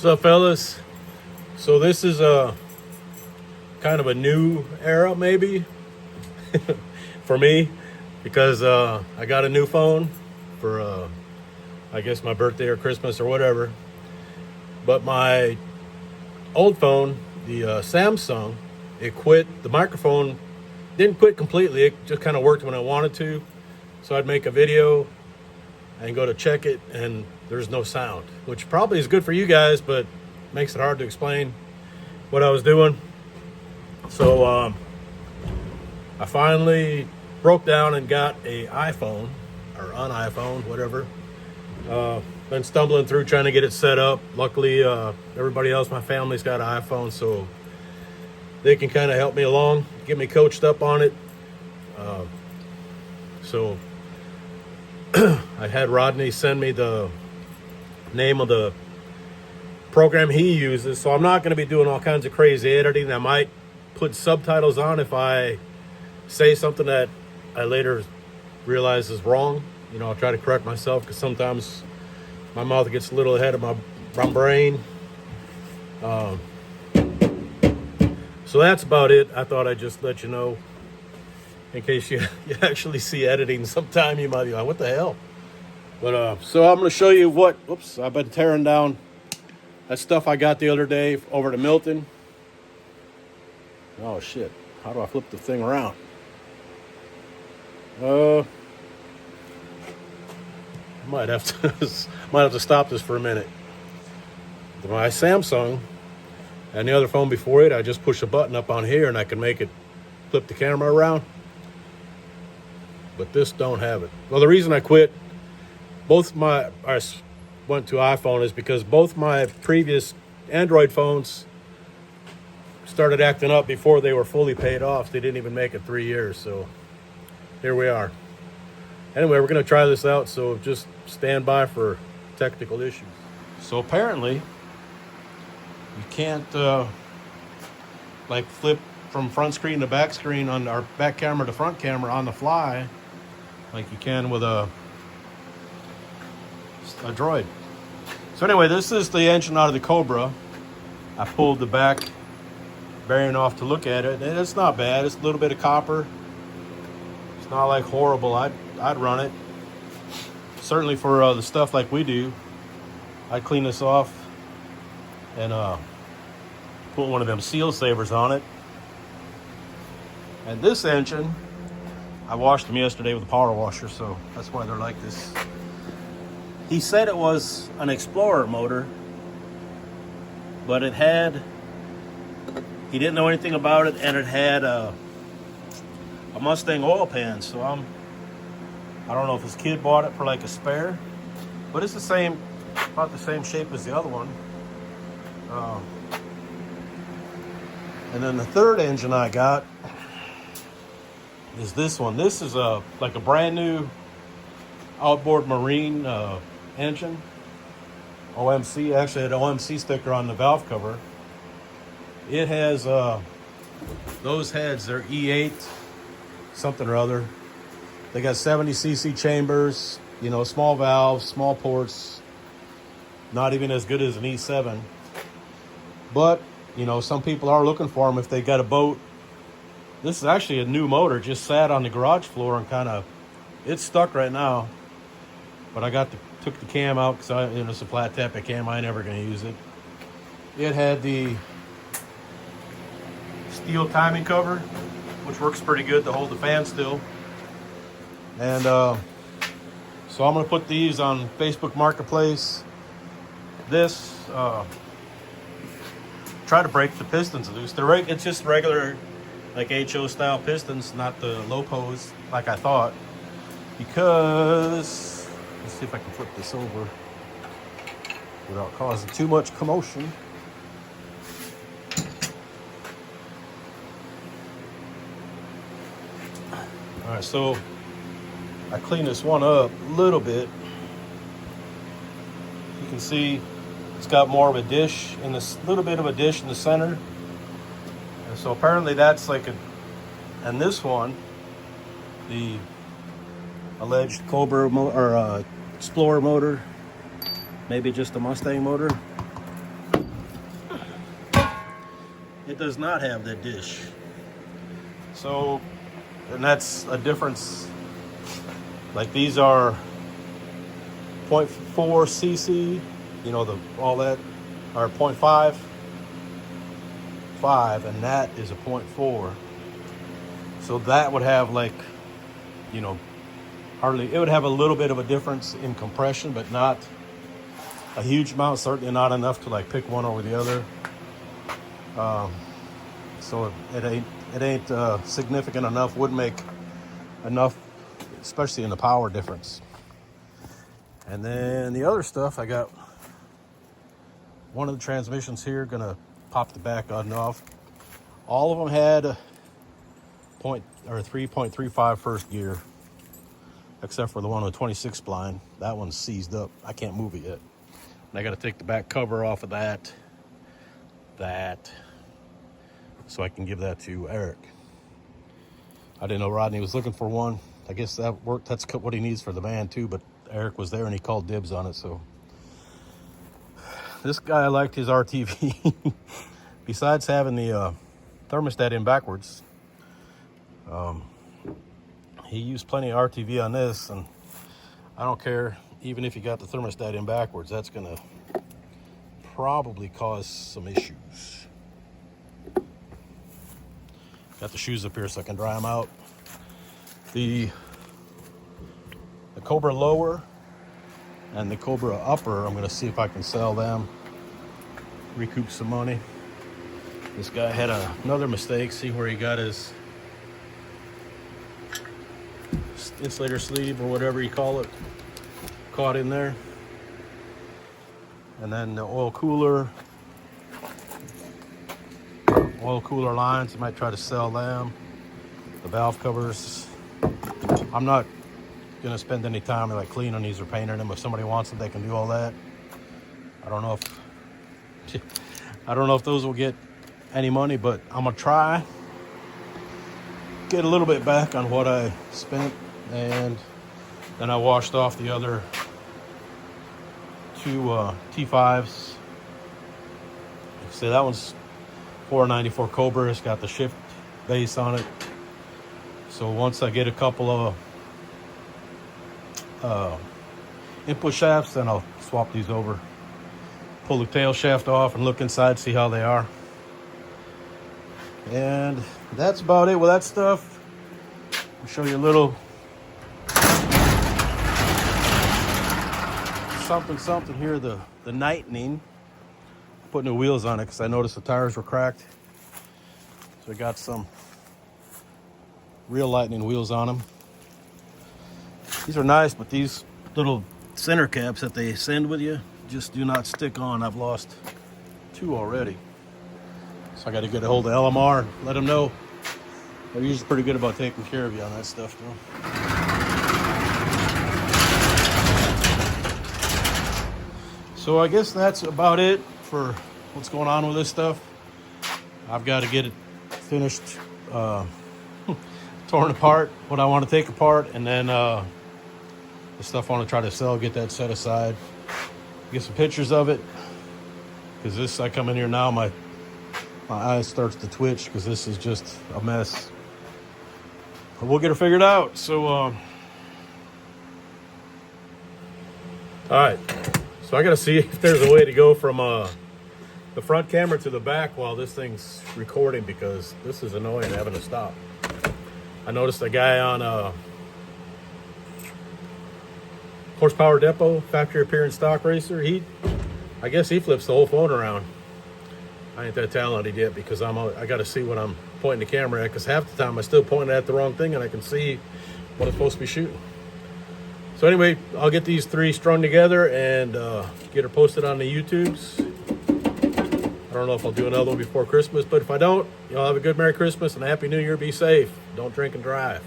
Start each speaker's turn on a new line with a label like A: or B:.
A: What's up, fellas? So this is a kind of a new era, maybe, for me, because I got a new phone for, I guess, my birthday or Christmas or whatever. But my old phone, the Samsung, it quit. The microphone didn't quit completely. It just kind of worked when I wanted to. So I'd make a video and go to check it, and there's no sound, which probably is good for you guys, but makes it hard to explain what I was doing. So I finally broke down and got a iPhone, or an iPhone, whatever. Been stumbling through trying to get it set up. Luckily, everybody else, my family's got an iPhone, so they can kind of help me along, get me coached up on it. So I had Rodney send me the name of the program he uses, so I'm not going to be doing all kinds of crazy editing. I might put subtitles on if I say something that I later realize is wrong. You know, I'll try to correct myself, because sometimes my mouth gets a little ahead of my brain. So that's about it. I thought I'd just let you know, in case you actually see editing sometime. You might be like, what the hell? But so I'm going to show you what, I've been tearing down that stuff I got the other day over to Milton. Oh shit, how do I flip the thing around? Might have to stop this for a minute. My Samsung and the other phone before it, I just push a button up on here and I can make it flip the camera around. But this don't have it. Well, the reason I quit, I went to iPhone, is because both my previous Android phones started acting up before they were fully paid off. They didn't even make it 3 years, so here we are. Anyway, we're going to try this out, so just stand by for technical issues. So apparently, you can't like flip from front screen to back screen on our back camera to front camera on the fly like you can with a Droid. So anyway, this is the engine out of the Cobra. I pulled the back bearing off to look at it, and it's not bad. It's a little bit of copper. It's not like horrible. I'd run it. Certainly for the stuff like we do, I'd clean this off and put one of them seal savers on it. And this engine, I washed them yesterday with a power washer, so that's why they're like this. He said it was an Explorer motor, but he didn't know anything about it, and it had a Mustang oil pan. So I don't know if his kid bought it for like a spare, but it's about the same shape as the other one. And then the third engine I got is this one. This is like a brand new outboard marine engine. OMC, actually had an OMC sticker on the valve cover. It has those heads, they're E8 something or other. They got 70cc chambers, you know, small valves, small ports. Not even as good as an E7. But, you know, some people are looking for them if they got a boat. This is actually a new motor, just sat on the garage floor and it's stuck right now. But I took the cam out because it's a flat tappet cam. I ain't never gonna use it. It had the steel timing cover, which works pretty good to hold the fan still. And so I'm gonna put these on Facebook Marketplace. This try to break the pistons loose. It's just regular, like HO style pistons, not the low pose like I thought. Because let's see if I can flip this over without causing too much commotion. All right, so I cleaned this one up a little bit. You can see it's got more of a dish in this, little bit of a dish in the center. And so apparently that's like and this one, the alleged Cobra or Explorer motor, maybe just a Mustang motor. it does not have that dish. So, and that's a difference. Like these are 0.4 cc, you know, all that are 0.5, and that is a 0.4. So that would have, like, you know, hardly, it would have a little bit of a difference in compression, but not a huge amount, certainly not enough to like pick one over the other. So it ain't significant enough, wouldn't make enough, especially in the power difference. And then the other stuff, I got one of the transmissions here, gonna pop the back on and off. All of them had 3.35 first gear, except for the one with 26 blind. That one's seized up. I can't move it yet. And I got to take the back cover off of that, so I can give that to Eric. I didn't know Rodney was looking for one. I guess that worked. That's what he needs for the van too, but Eric was there and he called dibs on it. So this guy liked his RTV. Besides having the thermostat in backwards, he used plenty of RTV on this, and I don't care, even if you got the thermostat in backwards, that's gonna probably cause some issues. Got the shoes up here so I can dry them out. The Cobra lower and the Cobra upper, I'm gonna see if I can sell them, recoup some money. This guy had another mistake. See where he got his insulator sleeve or whatever you call it caught in there. And then the oil cooler lines, you might try to sell them. The valve covers, I'm not gonna spend any time like cleaning these or painting them. If somebody wants them, they can do all that. I don't know if those will get any money, but I'm gonna try get a little bit back on what I spent. And then I washed off the other two T5s. See, that one's 494 Cobra. It's got the shift base on it. So once I get a couple of input shafts, then I'll swap these over. Pull the tail shaft off and look inside, see how they are. And that's about it with that stuff. I'll show you a little something here, the lightning. Put new wheels on it because I noticed the tires were cracked. So I got some real lightning wheels on them. These are nice, but these little center caps that they send with you just do not stick on. I've lost 2 already. So I got to get a hold of LMR and let them know. They're usually pretty good about taking care of you on that stuff, though. So I guess that's about it for what's going on with this stuff. I've got to get it finished, torn apart, what I want to take apart, and then the stuff I want to try to sell, get that set aside. Get some pictures of it, because this, I come in here now, my eye starts to twitch because this is just a mess. But we'll get it figured out. So, all right. So I got to see if there's a way to go from the front camera to the back while this thing's recording, because this is annoying having to stop. I noticed a guy on Horsepower Depot, Factory Appearance Stock Racer. I guess he flips the whole phone around. I ain't that talented yet, because I got to see what I'm pointing the camera at, because half the time I still pointing at the wrong thing and I can see what I'm supposed to be shooting. So anyway, I'll get these 3 strung together and get her posted on the YouTubes. I don't know if I'll do another one before Christmas, but if I don't, y'all have a good Merry Christmas and a Happy New Year. Be safe. Don't drink and drive.